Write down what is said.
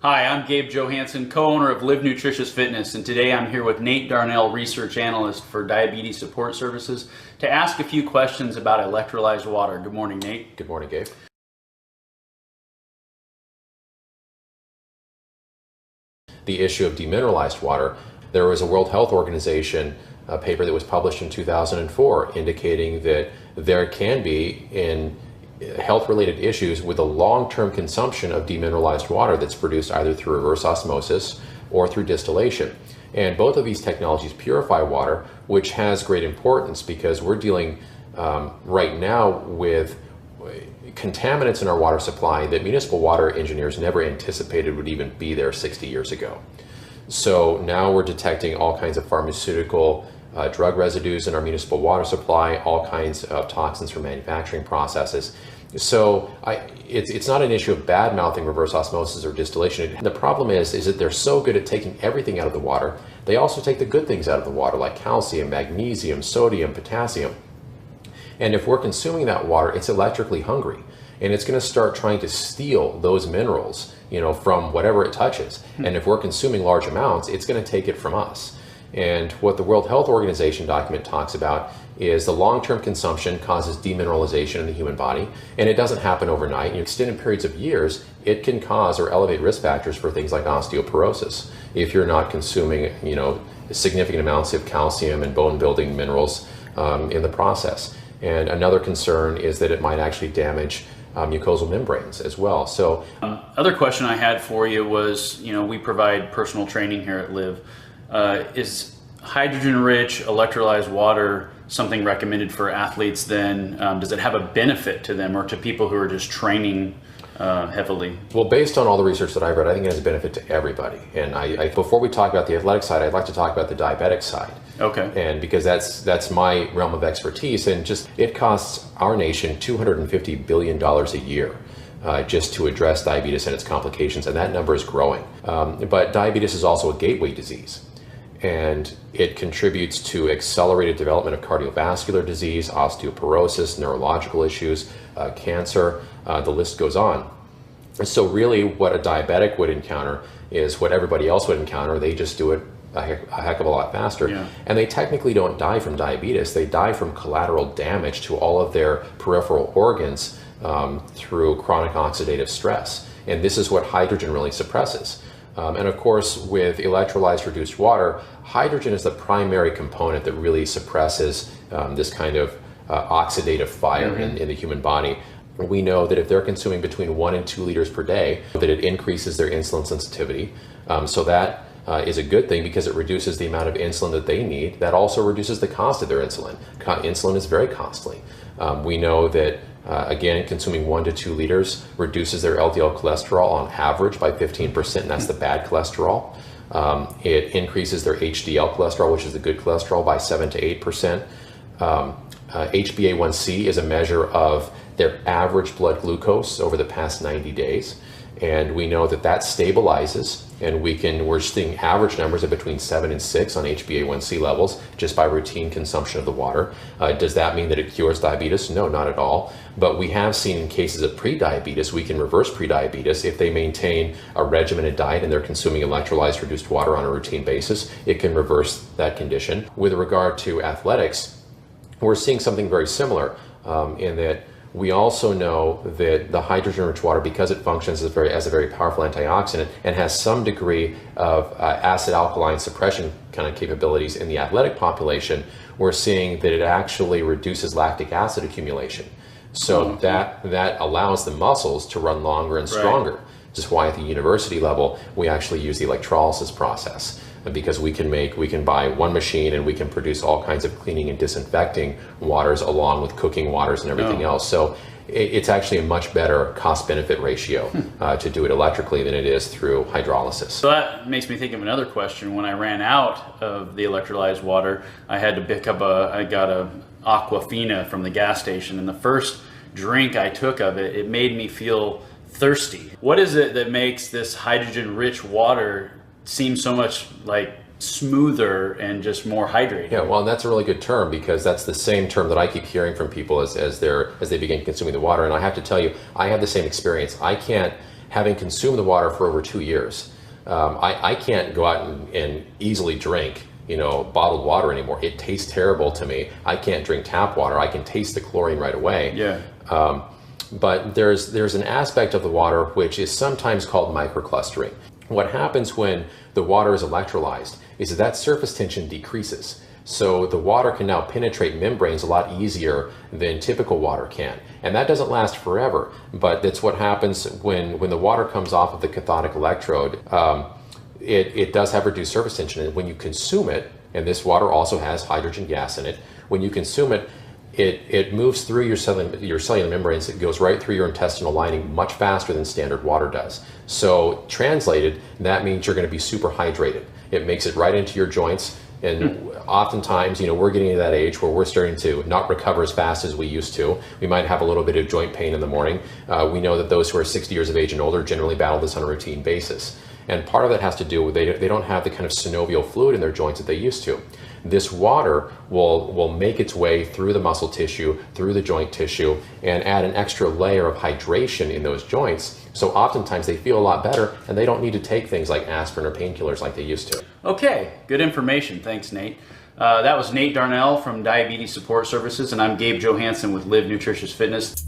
Hi, I'm Gabe Johansson, co-owner of Live Nutritious Fitness, and today I'm here with Nate Darnell, research analyst for Diabetes Support Services, to ask a few questions about electrolyzed water. Good morning, Nate. Good morning, Gabe. The issue of demineralized water, there was a World Health Organization paper that was published in 2004 indicating that there can be in health-related issues with the long-term consumption of demineralized water that's produced either through reverse osmosis or through distillation. And both of these technologies purify water, which has great importance because we're dealing right now with contaminants in our water supply that municipal water engineers never anticipated would even be there 60 years ago. So now we're detecting all kinds of pharmaceutical drug residues in our municipal water supply, all kinds of toxins from manufacturing processes. So it's not an issue of bad-mouthing reverse osmosis or distillation. The problem is that they're so good at taking everything out of the water, they also take the good things out of the water like calcium, magnesium, sodium, potassium. And if we're consuming that water, it's electrically hungry. And it's going to start trying to steal those minerals, from whatever it touches. And if we're consuming large amounts, it's going to take it from us. And what the World Health Organization document talks about is the long-term consumption causes demineralization in the human body, and it doesn't happen overnight. In extended periods of years, it can cause or elevate risk factors for things like osteoporosis if you're not consuming, significant amounts of calcium and bone-building minerals in the process. And another concern is that it might actually damage mucosal membranes as well. So, other question I had for you was, we provide personal training here at Live. Is hydrogen-rich electrolyzed water something recommended for athletes then? Does it have a benefit to them or to people who are just training heavily? Well, based on all the research that I've read, I think it has a benefit to everybody. And before we talk about the athletic side, I'd like to talk about the diabetic side. Okay. And because that's my realm of expertise, and just it costs our nation $250 billion a year just to address diabetes and its complications, and that number is growing. But diabetes is also a gateway disease, and it contributes to accelerated development of cardiovascular disease, osteoporosis, neurological issues, cancer, the list goes on. So really what a diabetic would encounter is what everybody else would encounter. They just do it a heck of a lot faster. Yeah. And they technically don't die from diabetes. They die from collateral damage to all of their peripheral organs through chronic oxidative stress. And this is what hydrogen really suppresses. And of course, with electrolyzed reduced water, hydrogen is the primary component that really suppresses this kind of oxidative fire in the human body. We know that if they're consuming between 1 and 2 liters per day, that it increases their insulin sensitivity. So that is a good thing because it reduces the amount of insulin that they need. That also reduces the cost of their insulin. Insulin is very costly. We know that again, consuming 1 to 2 liters reduces their LDL cholesterol on average by 15%, and that's the bad cholesterol. It increases their HDL cholesterol, which is the good cholesterol, by 7 to 8%. HbA1c is a measure of their average blood glucose over the past 90 days. And we know that stabilizes, and we're seeing average numbers of between 7 and 6 on HbA1c levels just by routine consumption of the water. Does that mean that it cures diabetes? No, not at all. But we have seen in cases of prediabetes, we can reverse prediabetes if they maintain a regimented diet and they're consuming electrolyzed reduced water on a routine basis. It can reverse that condition. With regard to athletics, we're seeing something very similar in that we also know that the hydrogen-rich water, because it functions as a very powerful antioxidant and has some degree of acid-alkaline suppression kind of capabilities in the athletic population, we're seeing that it actually reduces lactic acid accumulation. So that allows the muscles to run longer and stronger. Right. This is why at the university level, we actually use the electrolysis process. Because we can buy one machine and we can produce all kinds of cleaning and disinfecting waters along with cooking waters and everything else. So it's actually a much better cost-benefit ratio to do it electrically than it is through hydrolysis. So that makes me think of another question. When I ran out of the electrolyzed water, I had to pick up I got a Aquafina from the gas station, and the first drink I took of it, it made me feel thirsty. What is it that makes this hydrogen-rich water seem so much like smoother and just more hydrated? Yeah, well, and that's a really good term because that's the same term that I keep hearing from people as they begin consuming the water. And I have to tell you, I have the same experience. I can't having consumed the water for over 2 years, I can't go out and easily drink, bottled water anymore. It tastes terrible to me. I can't drink tap water. I can taste the chlorine right away. Yeah. But there's an aspect of the water which is sometimes called microclustering. What happens when the water is electrolyzed is that surface tension decreases. So the water can now penetrate membranes a lot easier than typical water can. And that doesn't last forever, but that's what happens when the water comes off of the cathodic electrode. It does have reduced surface tension, and when you consume it, and this water also has hydrogen gas in it, when you consume it, it moves through your cellular membranes. It goes right through your intestinal lining much faster than standard water does. So translated, that means you're going to be super hydrated. It makes it right into your joints. And oftentimes, we're getting to that age where we're starting to not recover as fast as we used to. We might have a little bit of joint pain in the morning. We know that those who are 60 years of age and older generally battle this on a routine basis. And part of that has to do with they don't have the kind of synovial fluid in their joints that they used to. This water will make its way through the muscle tissue, through the joint tissue, and add an extra layer of hydration in those joints. So oftentimes they feel a lot better, and they don't need to take things like aspirin or painkillers like they used to. Okay, good information. Thanks, Nate. That was Nate Darnell from Diabetes Support Services, and I'm Gabe Johansson with Live Nutritious Fitness.